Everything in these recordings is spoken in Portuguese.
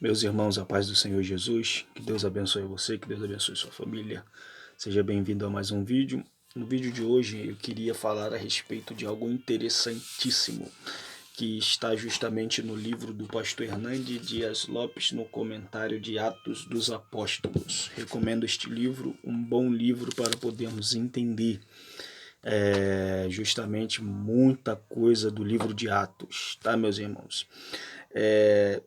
Meus irmãos, a paz do Senhor Jesus, que Deus abençoe você, que Deus abençoe sua família. Seja bem-vindo a mais um vídeo. No vídeo de hoje eu queria falar a respeito de algo interessantíssimo, que está justamente no livro do pastor Hernandes Dias Lopes, no comentário de Atos dos Apóstolos. Recomendo este livro, um bom livro para podermos entender justamente muita coisa do livro de Atos, tá, meus irmãos?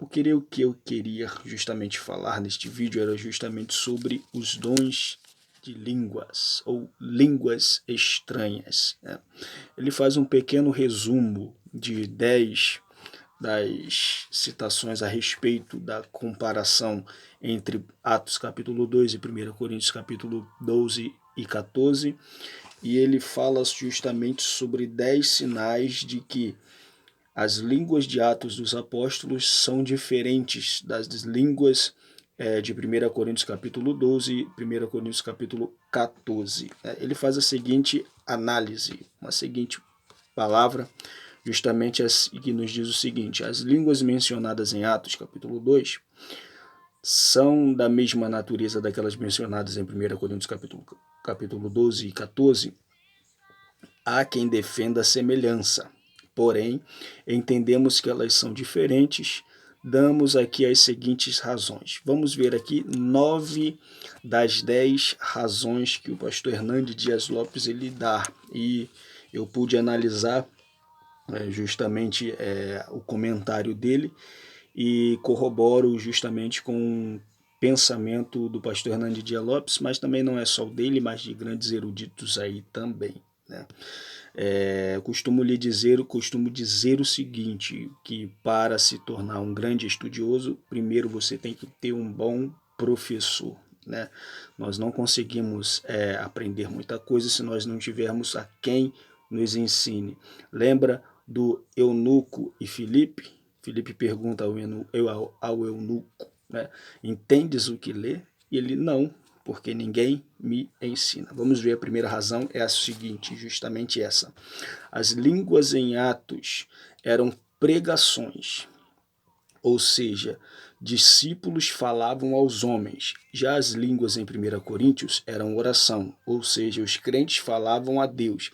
O que eu queria justamente falar neste vídeo era justamente sobre os dons de línguas ou línguas estranhas, né? Ele faz um pequeno resumo de 10 das citações a respeito da comparação entre Atos capítulo 2 e 1 Coríntios capítulo 12 e 14, e ele fala justamente sobre 10 sinais de que as línguas de Atos dos Apóstolos são diferentes das línguas de 1 Coríntios capítulo 12 e 1 Coríntios capítulo 14. Ele faz a seguinte análise, uma seguinte palavra, justamente que nos diz o seguinte: as línguas mencionadas em Atos capítulo 2 são da mesma natureza daquelas mencionadas em 1 Coríntios capítulo 12 e 14. Há quem defenda a semelhança, porém, entendemos que elas são diferentes. Damos aqui as seguintes razões. Vamos ver aqui 9 das 10 razões que o pastor Hernandes Dias Lopes ele dá. E eu pude analisar justamente o comentário dele e corroboro justamente com o pensamento do pastor Hernandes Dias Lopes, mas também não é só o dele, mas de grandes eruditos aí também, né? Costumo dizer o seguinte, que para se tornar um grande estudioso, primeiro você tem que ter um bom professor, né? Nós não conseguimos aprender muita coisa se nós não tivermos a quem nos ensine. Lembra do eunuco e Filipe? Filipe pergunta ao eunuco, né? Entendes o que lê? E ele não, porque ninguém me ensina. Vamos ver, a primeira razão é a seguinte, justamente essa. As línguas em Atos eram pregações, ou seja, discípulos falavam aos homens. Já as línguas em 1 Coríntios eram oração, ou seja, os crentes falavam a Deus.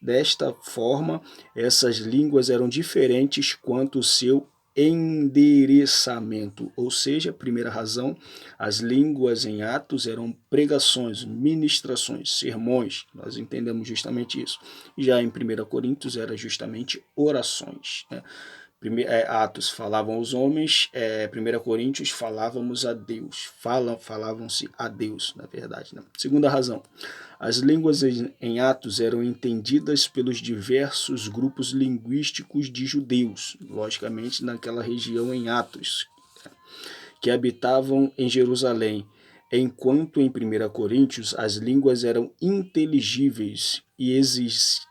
Desta forma, essas línguas eram diferentes quanto ao seu endereçamento, ou seja, primeira razão, as línguas em Atos eram pregações, ministrações, sermões, nós entendemos justamente isso. Já em 1 Coríntios era justamente orações, né? Atos falavam aos homens, 1 Coríntios falávamos a Deus, falavam-se a Deus, na verdade, né? Segunda razão, as línguas em Atos eram entendidas pelos diversos grupos linguísticos de judeus, logicamente naquela região em Atos, que habitavam em Jerusalém, enquanto em 1 Coríntios as línguas eram inteligíveis e existia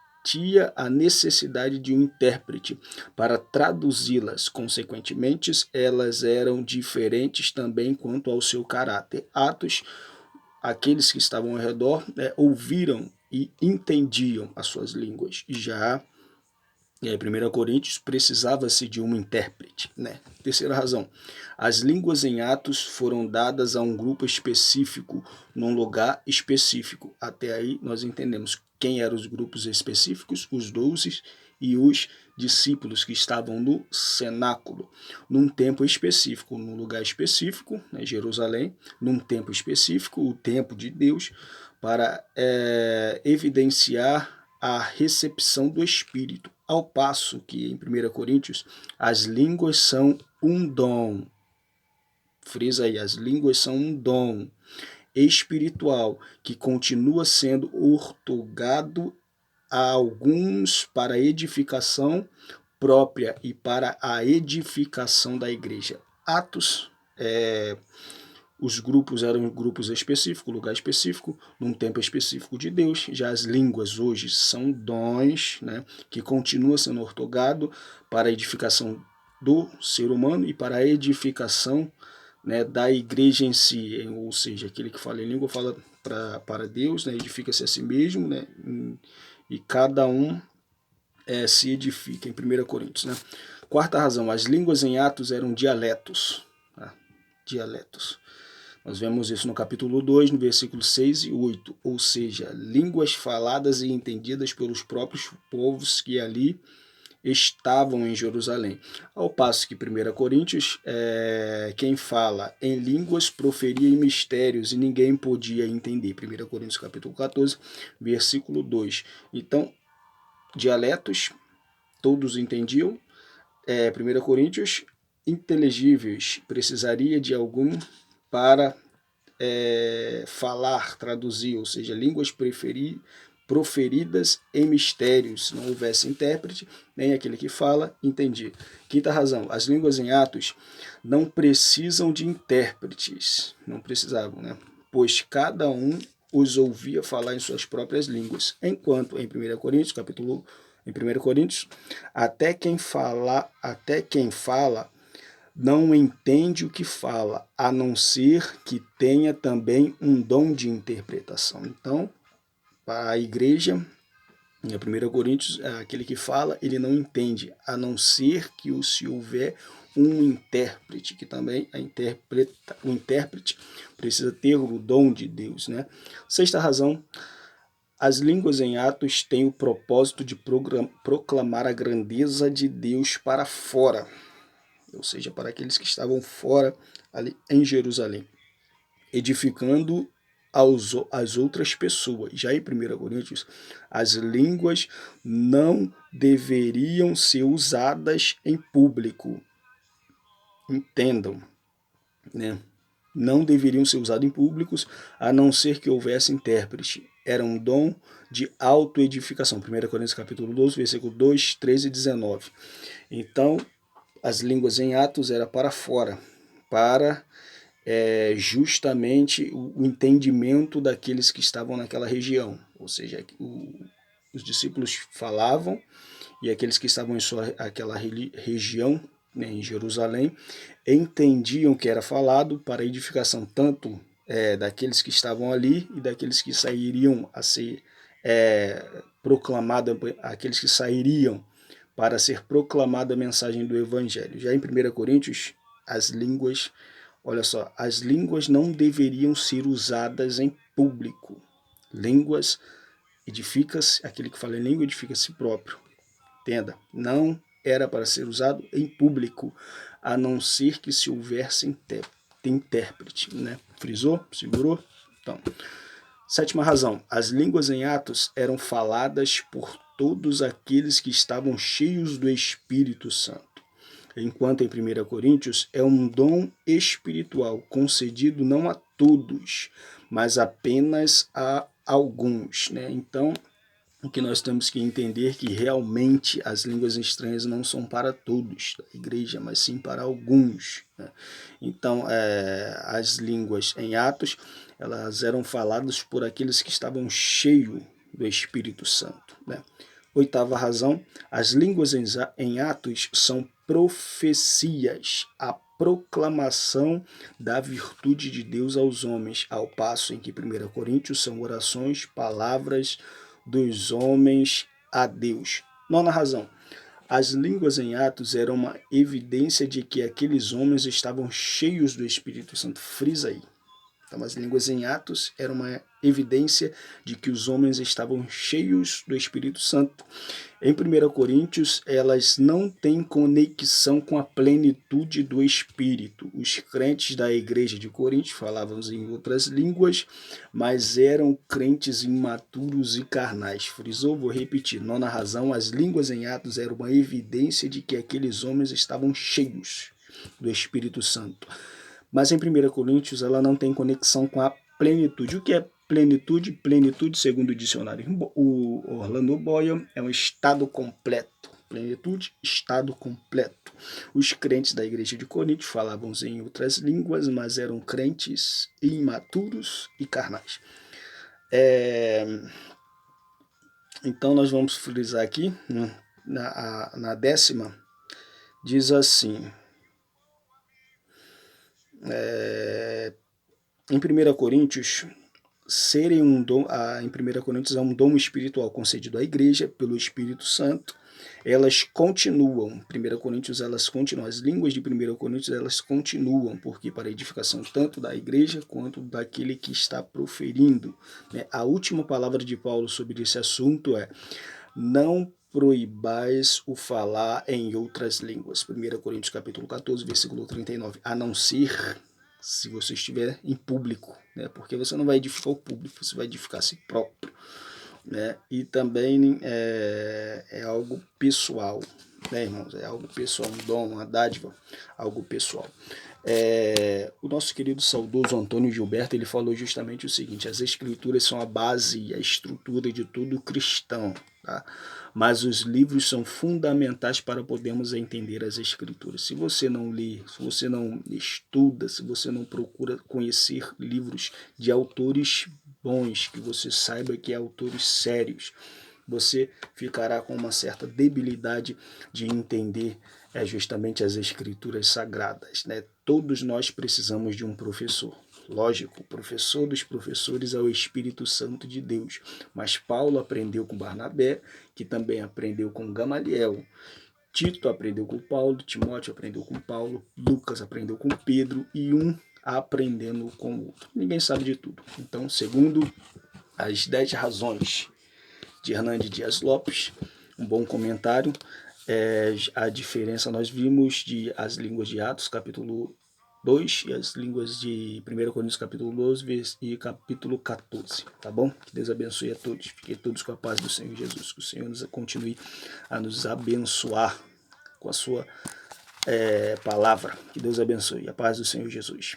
a necessidade de um intérprete para traduzi-las. Consequentemente, elas eram diferentes também quanto ao seu caráter. Atos, aqueles que estavam ao redor ouviram e entendiam as suas línguas. Já em 1 Coríntios precisava-se de um intérprete, né? Terceira razão, as línguas em Atos foram dadas a um grupo específico, num lugar específico. Até aí nós entendemos quem eram os grupos específicos, os 12 e os discípulos que estavam no cenáculo, num tempo específico, num lugar específico, né, Jerusalém, num tempo específico, o tempo de Deus, para evidenciar a recepção do Espírito, ao passo que em 1 Coríntios as línguas são um dom. Frisa aí, as línguas são um dom espiritual que continua sendo outorgado a alguns para edificação própria e para a edificação da igreja. Atos os grupos eram grupos específicos, lugar específico, num tempo específico de Deus. Já as línguas hoje são dons, né, que continua sendo outorgado para a edificação do ser humano e para a edificação, né, da igreja em si. Ou seja, aquele que fala em língua fala para Deus, né, edifica-se a si mesmo, né, e cada um se edifica, em 1 Coríntios. Né? Quarta razão, as línguas em Atos eram dialetos. dialetos. Nós vemos isso no capítulo 2, no versículo 6 e 8, ou seja, línguas faladas e entendidas pelos próprios povos que ali estavam em Jerusalém. Ao passo que 1 Coríntios, quem fala em línguas proferia em mistérios e ninguém podia entender. 1 Coríntios capítulo 14, versículo 2. Então, dialetos, todos entendiam. 1 Coríntios, inteligíveis, precisaria de algum para falar, traduzir, ou seja, línguas proferidas em mistérios. Se não houvesse intérprete, nem aquele que fala entendia. Quinta razão, as línguas em Atos não precisam de intérpretes. Não precisavam, né? Pois cada um os ouvia falar em suas próprias línguas. Enquanto em 1 Coríntios, em 1 Coríntios, até quem fala não entende o que fala, a não ser que tenha também um dom de interpretação. Então, para a igreja, em 1 Coríntios, aquele que fala, ele não entende, a não ser que se houver um intérprete, que também o intérprete precisa ter o dom de Deus, né? Sexta razão, as línguas em Atos têm o propósito de proclamar a grandeza de Deus para fora, ou seja, para aqueles que estavam fora ali em Jerusalém, edificando as outras pessoas. Já em 1 Coríntios, as línguas não deveriam ser usadas em público. Entendam, né? Não deveriam ser usados em públicos, a não ser que houvesse intérprete. Era um dom de autoedificação. 1 Coríntios capítulo 12, versículo 2, 13 e 19. Então, as línguas em Atos era para fora, para justamente o entendimento daqueles que estavam naquela região. Ou seja, os discípulos falavam e aqueles que estavam em aquela região, né, em Jerusalém, entendiam o que era falado para a edificação tanto daqueles que estavam ali e daqueles que sairiam a ser proclamados, aqueles que sairiam para ser proclamada a mensagem do Evangelho. Já em 1 Coríntios, as línguas, olha só, as línguas não deveriam ser usadas em público. Línguas edifica-se, aquele que fala em língua edifica a si próprio. Entenda, não era para ser usado em público, a não ser que se houvesse intérprete, né? Frisou? Segurou? Então, sétima razão, as línguas em Atos eram faladas por todos aqueles que estavam cheios do Espírito Santo. Enquanto em 1 Coríntios é um dom espiritual concedido não a todos, mas apenas a alguns, né? Então, o que nós temos que entender é que realmente as línguas estranhas não são para todos da igreja, mas sim para alguns, né? Então, as línguas em Atos, elas eram faladas por aqueles que estavam cheios do Espírito Santo, né? Oitava razão, as línguas em Atos são profecias, a proclamação da virtude de Deus aos homens, ao passo em que 1 Coríntios são orações, palavras dos homens a Deus. Nona razão, as línguas em Atos eram uma evidência de que aqueles homens estavam cheios do Espírito Santo. Frisa aí. Então, as línguas em Atos eram uma evidência de que os homens estavam cheios do Espírito Santo. Em 1 Coríntios, elas não têm conexão com a plenitude do Espírito. Os crentes da igreja de Corinto falavam em outras línguas, mas eram crentes imaturos e carnais. Frisou, vou repetir. Nona razão, as línguas em Atos eram uma evidência de que aqueles homens estavam cheios do Espírito Santo. Mas em 1 Coríntios ela não tem conexão com a plenitude. O que é plenitude? Plenitude, segundo o dicionário o Orlando Boyle, é um estado completo. Plenitude, estado completo. Os crentes da igreja de Corinto falavam em outras línguas, mas eram crentes imaturos e carnais. Então nós vamos frisar aqui, na décima, diz assim... em 1 Coríntios, em 1 Coríntios é um dom espiritual concedido à igreja pelo Espírito Santo, elas continuam, 1 Coríntios, elas continuam, as línguas de 1 Coríntios, elas continuam, porque para a edificação tanto da igreja quanto daquele que está proferindo, né? A última palavra de Paulo sobre esse assunto é: não proibais o falar em outras línguas. 1 Coríntios capítulo 14, versículo 39, a não ser se você estiver em público, né? Porque você não vai edificar o público, você vai edificar a si próprio, né? E também é algo pessoal, né, irmãos? É algo pessoal, um dom, uma dádiva, algo pessoal. O nosso querido saudoso Antônio Gilberto, ele falou justamente o seguinte: as escrituras são a base e a estrutura de todo cristão, tá? Mas os livros são fundamentais para podermos entender as escrituras. Se você não lê, se você não estuda, se você não procura conhecer livros de autores bons, que você saiba que é autores sérios, você ficará com uma certa debilidade de entender justamente as escrituras sagradas, né? Todos nós precisamos de um professor. Lógico, o professor dos professores é o Espírito Santo de Deus. Mas Paulo aprendeu com Barnabé, que também aprendeu com Gamaliel. Tito aprendeu com Paulo, Timóteo aprendeu com Paulo, Lucas aprendeu com Pedro e um aprendendo com o outro. Ninguém sabe de tudo. Então, segundo as 10 razões de Hernandes Dias Lopes, um bom comentário, a diferença nós vimos de as línguas de Atos, capítulo 2, e as línguas de 1 Coríntios, capítulo 12 e capítulo 14, tá bom? Que Deus abençoe a todos, fiquem todos com a paz do Senhor Jesus, que o Senhor nos continue a nos abençoar com a sua palavra, que Deus abençoe, a paz do Senhor Jesus.